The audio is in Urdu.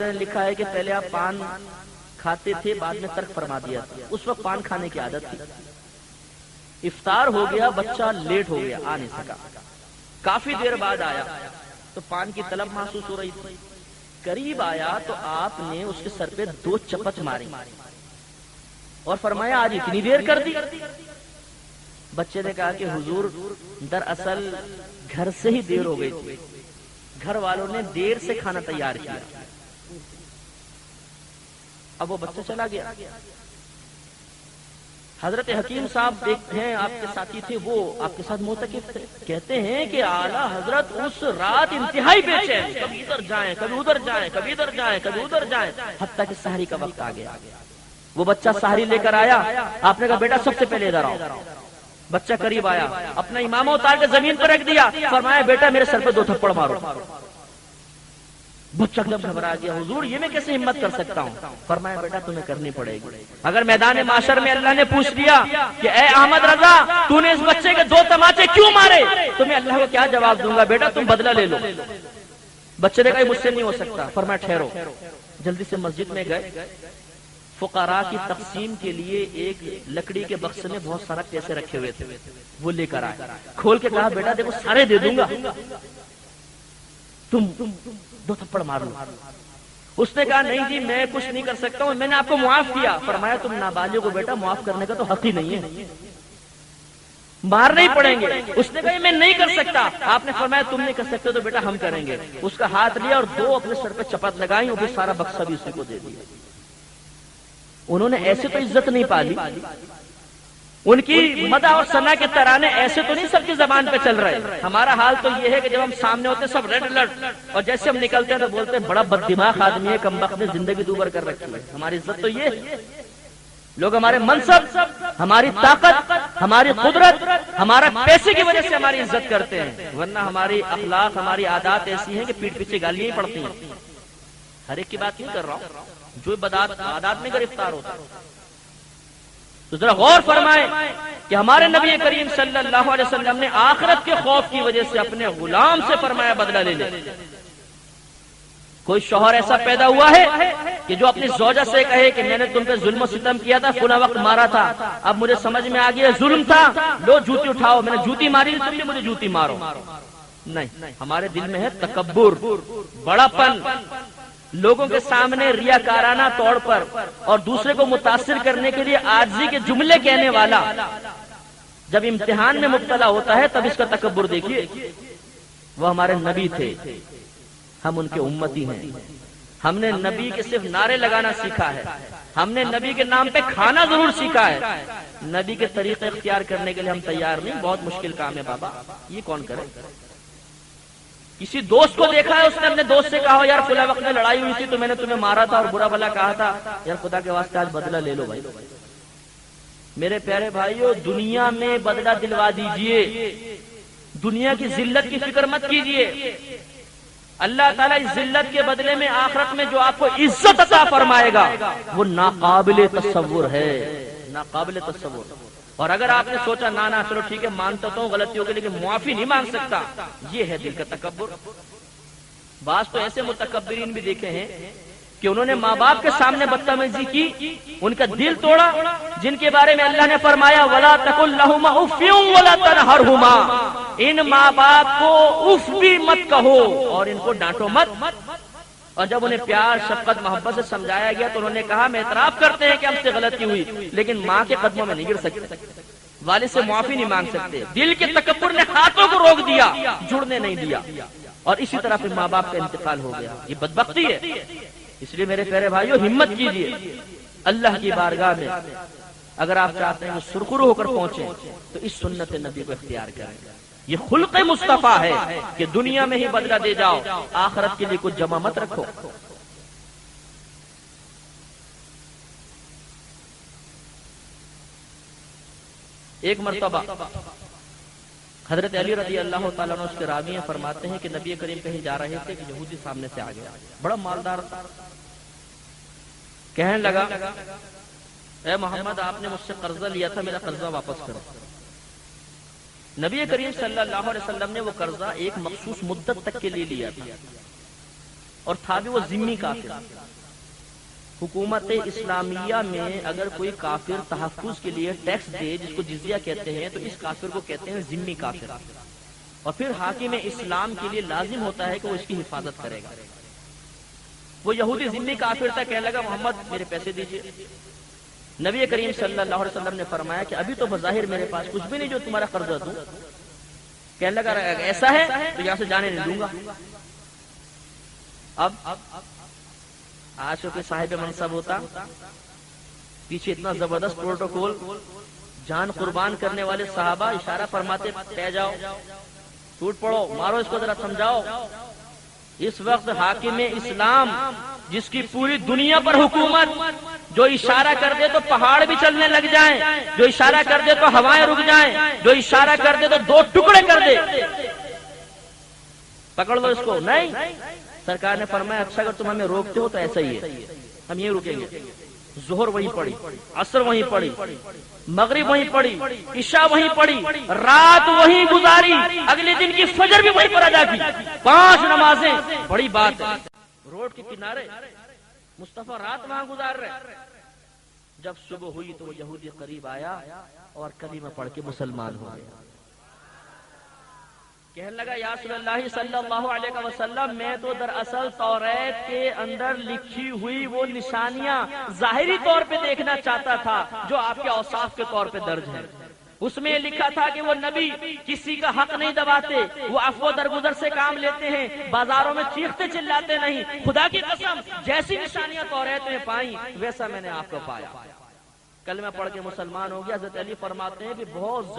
نے لکھا ہے کہ پہلے آپ پان کھاتے تھے، بعد میں ترک فرما دیا تھا. اس وقت پان کھانے کی عادت تھی. افطار ہو گیا، بچہ لیٹ ہو گیا، آ نہیں سکا. کافی دیر بعد آیا تو پان کی طلب محسوس ہو رہی تھی. قریب آیا تو آپ نے اس کے سر پہ 2 چپت ماری اور فرمایا آج اتنی دیر کر دی. بچے نے کہا کہ حضور دراصل گھر سے ہی دیر ہو گئی تھی، گھر والوں نے دیر سے کھانا تیار کیا. اب وہ بچہ چلا گیا. حضرت حکیم صاحب دیکھتے ہیں آپ کے ساتھی تھے، وہ آپ کے ساتھ معتکف تھے. کہتے ہیں کہ اعلیٰ حضرت اس رات انتہائی بے چین، کبھی ادھر جائیں کبھی ادھر جائیں، کبھی ادھر جائیں کبھی ادھر جائیں، حتیٰ کہ سحری کا وقت آ گیا. وہ بچہ سحری لے کر آیا. آپ نے کہا بیٹا سب سے پہلے ادھر آؤ. بچہ قریب آیا، اپنا امامہ اتار کے زمین پر رکھ دیا. فرمایا بیٹا میرے سر پہ 2 تھپڑ مارو. بچہ جب گھبرا گیا، حضور یہ میں کیسے ہمت کر سکتا ہوں؟ فرمایا بیٹا تمہیں کرنی پڑے گی. اگر میدان معاشر میں اللہ نے پوچھ لیا کہ اے احمد رضا تو نے اس بچے کے 2 تماچے کیوں مارے، تو میں اللہ کو کیا جواب دوں گا؟ بیٹا تم بدلہ لے لو. بچے نے کہا مجھ سے نہیں ہو سکتا. فرمایا ٹھہرو. جلدی سے مسجد میں گئے. فقراء کی تقسیم کے لیے ایک لکڑی کے بکسے میں بہت سارا پیسے رکھے ہوئے تھے، وہ لے کر آئے. کھول کے کہا بیٹا دیکھو سارے دے دوں گا، تم 2 تھپڑ مار لو. اس نے کہا نہیں جی میں کچھ نہیں کر سکتا ہوں، میں نے آپ کو معاف کیا. فرمایا تم نابالغ کو بیٹا معاف کرنے کا تو حق ہی نہیں ہے، مارنے ہی پڑیں گے. اس نے کہا میں نہیں کر سکتا. آپ نے فرمایا تم نہیں کر سکتے تو بیٹا ہم کریں گے. اس کا ہاتھ لیا اور 2 اپنے سر پہ چپت لگائی، وہ بھی سارا بکسا بھی اسی کو دے دیا. انہوں نے ایسے تو عزت نہیں پالی، ان کی مدح اور ثنا کے ترانے ایسے تو نہیں سب کی زبان پہ چل رہے. ہمارا حال تو یہ ہے کہ جب ہم سامنے ہوتے ہیں سب ریڈ الرٹ، اور جیسے ہم نکلتے ہیں تو بولتے ہیں بڑا بد دماغ آدمی ہے، کمبخت نے زندگی دوبر کر رکھی ہے. ہماری عزت تو یہ ہے. لوگ ہمارے منصب، ہماری طاقت، ہماری قدرت، ہمارا پیسے کی وجہ سے ہماری عزت کرتے ہیں، ورنہ ہماری اخلاق، ہماری عادات ایسی ہیں کہ پیٹ پیچھے گالیاں ہی پڑتی ہیں. ہر ایک کی بات نہیں کر رہا ہوں، جو عادات میں گرفتار ہوتا ہے. تو ذرا غور فرمائیں کہ ہمارے نبی کریم صلی اللہ علیہ وسلم نے آخرت کے خوف کی وجہ سے اپنے غلام سے فرمایا بدلہ لے لے. کوئی شوہر ایسا پیدا ہوا ہے کہ جو اپنی زوجہ سے کہے کہ میں نے تم پہ ظلم و ستم کیا تھا، فلاں وقت مارا تھا، اب مجھے سمجھ میں آ گیا ظلم تھا، لو جوتی اٹھاؤ، میں نے جوتی ماری تم بھی مجھے جوتی مارو. نہیں، ہمارے دل میں ہے تکبر، بڑا پن، لوگوں کے سامنے ریاکارانہ طور پر اور دوسرے کو متاثر کرنے کے لیے عاجزی کے جملے کہنے والا جب امتحان میں مبتلا ہوتا ہے تب اس کا تکبر دیکھیے. وہ ہمارے نبی تھے، ہم ان کے امتی ہیں. ہم نے نبی کے صرف نعرے لگانا سیکھا ہے، ہم نے نبی کے نام پہ کھانا ضرور سیکھا ہے. نبی کے طریقے اختیار کرنے کے لیے ہم تیار نہیں. بہت مشکل کام ہے بابا، یہ کون کرے؟ کسی دوست کو دیکھا ہے، اس نے اپنے دوست سے کہا یار فلاں وقت میں لڑائی ہوئی تھی تو میں نے تمہیں مارا تھا اور برا بھلا کہا تھا، یار خدا کے واسطے آج بدلہ لے لو بھائی. میرے پیارے بھائیو، دنیا میں بدلہ دلوا دیجئے، دنیا کی ذلت کی فکر مت کیجئے. اللہ تعالیٰ اس ذلت کے بدلے میں آخرت میں جو آپ کو عزت عطا فرمائے گا وہ ناقابل تصور ہے، ناقابل تصور. اور اگر آپ نے سوچا نانا چلو ٹھیک ہے مانتا تو غلطیوں کے لیکن معافی نہیں مانگ سکتا، یہ ہے دل کا تکبر. بعض تو ایسے متکبرین بھی دیکھے ہیں کہ انہوں نے ماں باپ کے سامنے بدتمیزی کی، ان کا دل توڑا، جن کے بارے میں اللہ نے فرمایا وَلَا تَقُلْ لَهُمَا أُفٍّ وَلَا تَنْهَرْهُمَا، ان ماں باپ کو اف بھی مت کہو اور ان کو ڈانٹو مت. اور جب انہیں پیار، شفقت، محبت سے سمجھایا گیا تو انہوں نے کہا ہم اعتراف کرتے ہیں کہ ہم سے غلطی ہوئی لیکن ماں کے قدموں میں نہیں گر سکتے، والد سے معافی نہیں مانگ سکتے. دل کے تکبر نے ہاتھوں کو روک دیا، جڑنے نہیں دیا، اور اسی طرح پھر ماں باپ کا انتقال ہو گیا. یہ بدبختی ہے. اس لیے میرے پیارے بھائیو ہمت کیجئے اللہ کی بارگاہ میں. اگر آپ چاہتے ہیں کہ سرخرو ہو کر پہنچیں تو اس سنت نبی کو اختیار کریں. یہ خلق مصطفیٰ ہے کہ دنیا میں ہی بدلہ دے جاؤ، آخرت کے لیے کچھ جمع مت رکھو. ایک مرتبہ حضرت علی رضی اللہ تعالیٰ عنہ اس کے راوی ہیں، فرماتے ہیں کہ نبی کریم کہیں جا رہے تھے کہ یہودی سامنے سے آ گیا، بڑا مالدار تھا. کہنے لگا اے محمد آپ نے مجھ سے قرضہ لیا تھا، میرا قرضہ واپس کرو. نبی کریم صلی اللہ علیہ وسلم نے وہ قرضہ ایک مخصوص مدت تک کے لیے لیا تھا. اور تھا بھی وہ ذمی کافر۔ حکومت اسلامیہ میں اگر کوئی کافر تحفظ کے لیے ٹیکس دے، جس کو جزیہ کہتے ہیں، تو اس کافر کو کہتے ہیں ذمی کافر، اور پھر حاکم اسلام کے لیے لازم ہوتا ہے کہ وہ اس کی حفاظت کرے گا۔ وہ یہودی ذمی کافر تھا، کہنے لگا محمد میرے پیسے دیجئے۔ نبی کریم صلی اللہ علیہ وسلم نے فرمایا کہ ابھی تو بظاہر میرے پاس کچھ بھی نہیں جو تمہارا قرضہ دوں۔ کہنے لگا ایسا ہے تو یہاں سے جانے نہیں دوں گا۔ اب آج کوئی صاحب منصب ہوتا، پیچھے اتنا زبردست پروٹوکول، جان قربان کرنے والے صحابہ اشارہ فرماتے پہ جاؤ، ٹوٹ پڑو، مارو اس کو، ذرا سمجھاؤ۔ اس وقت حاکم اسلام جس کی پوری دنیا پر حکومت، جو اشارہ کر دے تو پہاڑ بھی چلنے لگ جائیں، جو اشارہ کر دے تو ہوائیں رک جائیں، جو اشارہ کر دے تو دو ٹکڑے کر دے، پکڑ لو اس کو۔ نہیں، سرکار نے فرمایا اچھا اگر تم ہمیں روکتے ہو تو ایسا ہی ہے، ہم یہ رکیں گے۔ ظہر وہیں پڑی، عصر وہیں پڑی، مغرب وہیں پڑی، عشاء وہیں پڑی، رات وہیں گزاری، اگلے دن کی فجر بھی وہیں پر ادا کی، 5 نمازیں۔ بڑی بات ہے، روڈ کے کنارے مصطفیٰ رات وہاں گزار رہے۔ جب صبح ہوئی تو وہ یہودی قریب آیا اور کلمہ پڑھ کے مسلمان ہو گیا۔ کہنے لگا یا رسول اللہ صلی اللہ علیہ وسلم، میں تو دراصل توریت کے اندر لکھی ہوئی وہ نشانیاں ظاہری طور پہ دیکھنا چاہتا تھا جو آپ کے اوصاف کے طور پہ درج ہیں۔ اس میں لکھا تھا کہ وہ نبی کسی کا حق نہیں دباتے، وہ عفو درگزر سے کام لیتے ہیں، بازاروں میں چیختے چلاتے نہیں۔ خدا کی قسم جیسی نشانیاں توریت میں پائیں ویسا میں نے آپ کو پایا۔ کلمہ پڑھ کے مسلمان ہو گیا۔ حضرت علی فرماتے ہیں کہ بہت زیادہ